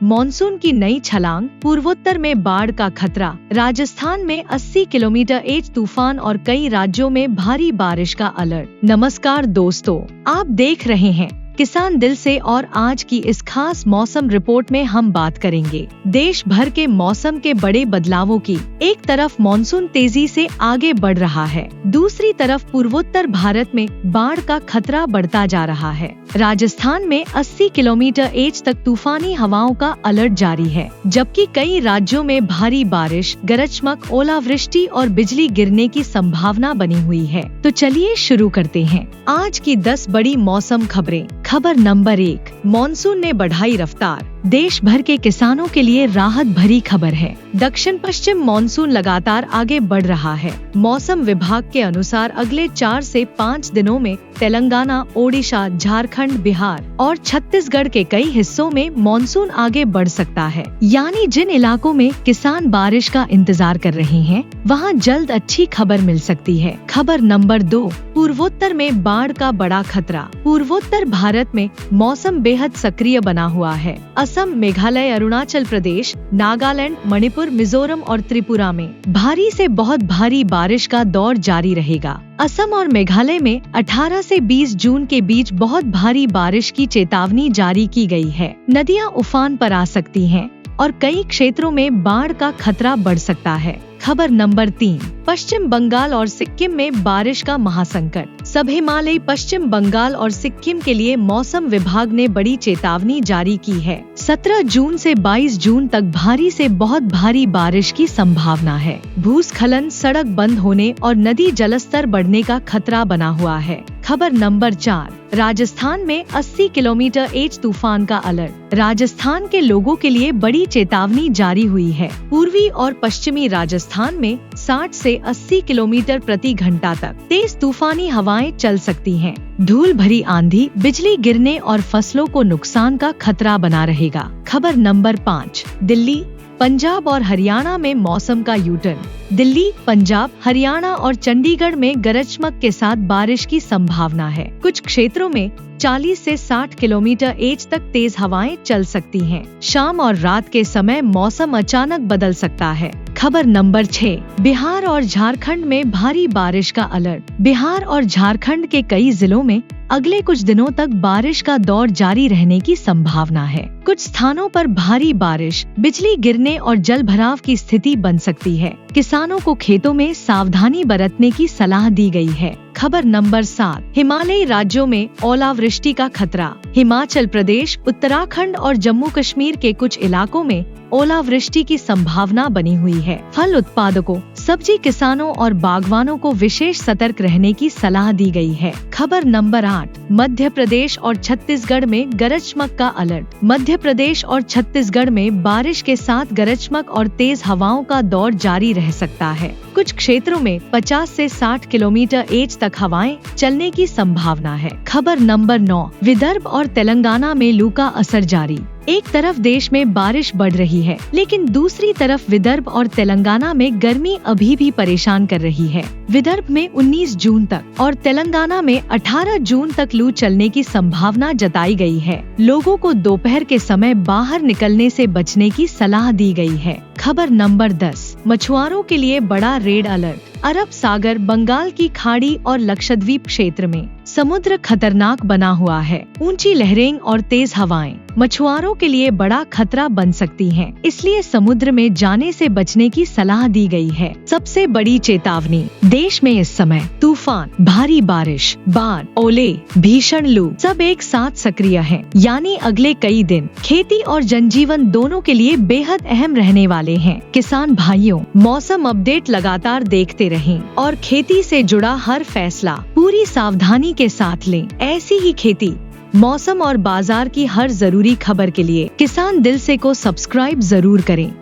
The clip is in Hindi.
मॉनसून की नई छलांग, पूर्वोत्तर में बाढ़ का खतरा, राजस्थान में 80 किलोमीटर तेज तूफान और कई राज्यों में भारी बारिश का अलर्ट। नमस्कार दोस्तों, आप देख रहे हैं किसान दिल से और आज की इस खास मौसम रिपोर्ट में हम बात करेंगे देश भर के मौसम के बड़े बदलावों की। एक तरफ मॉनसून तेजी से आगे बढ़ रहा है, दूसरी तरफ पूर्वोत्तर भारत में बाढ़ का खतरा बढ़ता जा रहा है। राजस्थान में 80 किलोमीटर तेज तक तूफानी हवाओं का अलर्ट जारी है, जबकि कई राज्यों में भारी बारिश, गरज चमक, ओलावृष्टि और बिजली गिरने की संभावना बनी हुई है। तो चलिए शुरू करते हैं आज की 10 बड़ी मौसम खबरें। खबर नंबर 1, मॉनसून ने बढ़ाई रफ्तार, देश भर के किसानों के लिए राहत भरी खबर है। दक्षिण पश्चिम मॉनसून लगातार आगे बढ़ रहा है। मौसम विभाग के अनुसार अगले 4 से 5 दिनों में तेलंगाना, ओडिशा, झारखंड, बिहार और छत्तीसगढ़ के कई हिस्सों में मॉनसून आगे बढ़ सकता है। यानी जिन इलाकों में किसान बारिश का इंतजार कर रहे हैं, वहां जल्द अच्छी खबर मिल सकती है। खबर नंबर 2, पूर्वोत्तर में बाढ़ का बड़ा खतरा। पूर्वोत्तर भारत में मौसम बेहद सक्रिय बना हुआ है। असम, मेघालय, अरुणाचल प्रदेश, नागालैंड, मणिपुर, मिजोरम और त्रिपुरा में भारी से बहुत भारी बारिश का दौर जारी रहेगा। असम और मेघालय में 18 से 20 जून के बीच बहुत भारी बारिश की चेतावनी जारी की गई है। नदियां उफान पर आ सकती हैं और कई क्षेत्रों में बाढ़ का खतरा बढ़ सकता है। खबर नंबर 3, पश्चिम बंगाल और सिक्किम में बारिश का महासंकट। सब हिमालयी पश्चिम बंगाल और सिक्किम के लिए मौसम विभाग ने बड़ी चेतावनी जारी की है। 17 जून से 22 जून तक भारी से बहुत भारी बारिश की संभावना है। भूस्खलन, सड़क बंद होने और नदी जलस्तर बढ़ने का खतरा बना हुआ है। खबर नंबर 4, राजस्थान में 80 किलोमीटर तेज तूफान का अलर्ट। राजस्थान के लोगों के लिए बड़ी चेतावनी जारी हुई है। पूर्वी और पश्चिमी राजस्थान में 60 से 80 किलोमीटर प्रति घंटा तक तेज तूफानी हवाएं चल सकती हैं। धूल भरी आंधी, बिजली गिरने और फसलों को नुकसान का खतरा बना रहेगा। खबर नंबर 5, दिल्ली, पंजाब और हरियाणा में मौसम का यूटर्न। दिल्ली, पंजाब, हरियाणा और चंडीगढ़ में गरज चमक के साथ बारिश की संभावना है। कुछ क्षेत्रों में 40 से 60 किलोमीटर तेज तक तेज हवाएं चल सकती हैं। शाम और रात के समय मौसम अचानक बदल सकता है। खबर नंबर 6, बिहार और झारखंड में भारी बारिश का अलर्ट। बिहार और झारखंड के कई जिलों में अगले कुछ दिनों तक बारिश का दौर जारी रहने की संभावना है। कुछ स्थानों पर भारी बारिश, बिजली गिरने और जल भराव की स्थिति बन सकती है। किसानों को खेतों में सावधानी बरतने की सलाह दी गई है। खबर नंबर 7, हिमालयी राज्यों में ओलावृष्टि का खतरा। हिमाचल प्रदेश, उत्तराखंड और जम्मू कश्मीर के कुछ इलाकों में ओलावृष्टि की संभावना बनी हुई है। फल उत्पादकों, सब्जी किसानों और बागवानों को विशेष सतर्क रहने की सलाह दी गई है। खबर नंबर 8, मध्य प्रदेश और छत्तीसगढ़ में गरज चमक का अलर्ट। मध्य प्रदेश और छत्तीसगढ़ में बारिश के साथ गरज चमक और तेज हवाओं का दौर जारी रह सकता है। कुछ क्षेत्रों में 50 से 60 किलोमीटर तेज तक हवाएं चलने की संभावना है। खबर नंबर 9, विदर्भ और तेलंगाना में लू का असर जारी। एक तरफ देश में बारिश बढ़ रही है, लेकिन दूसरी तरफ विदर्भ और तेलंगाना में गर्मी अभी भी परेशान कर रही है। विदर्भ में 19 जून तक और तेलंगाना में 18 जून तक लू चलने की संभावना जताई गई है। लोगों को दोपहर के समय बाहर निकलने से बचने की सलाह दी गई है। खबर नंबर 10, मछुआरों के लिए बड़ा रेड अलर्ट। अरब सागर, बंगाल की खाड़ी और लक्षद्वीप क्षेत्र में समुद्र खतरनाक बना हुआ है। ऊंची लहरें और तेज हवाएं मछुआरों के लिए बड़ा खतरा बन सकती हैं, इसलिए समुद्र में जाने से बचने की सलाह दी गई है। सबसे बड़ी चेतावनी, देश में इस समय तूफान, भारी बारिश, बाढ़, ओले, भीषण लू सब एक साथ सक्रिय हैं। यानी अगले कई दिन खेती और जनजीवन दोनों के लिए बेहद अहम रहने वाले हैं। किसान भाइयों, मौसम अपडेट लगातार देखते रहें और खेती से जुड़ा हर फैसला पूरी सावधानी के साथ लें। ऐसी ही खेती, मौसम और बाजार की हर जरूरी खबर के लिए किसान दिल से को सब्सक्राइब जरूर करें।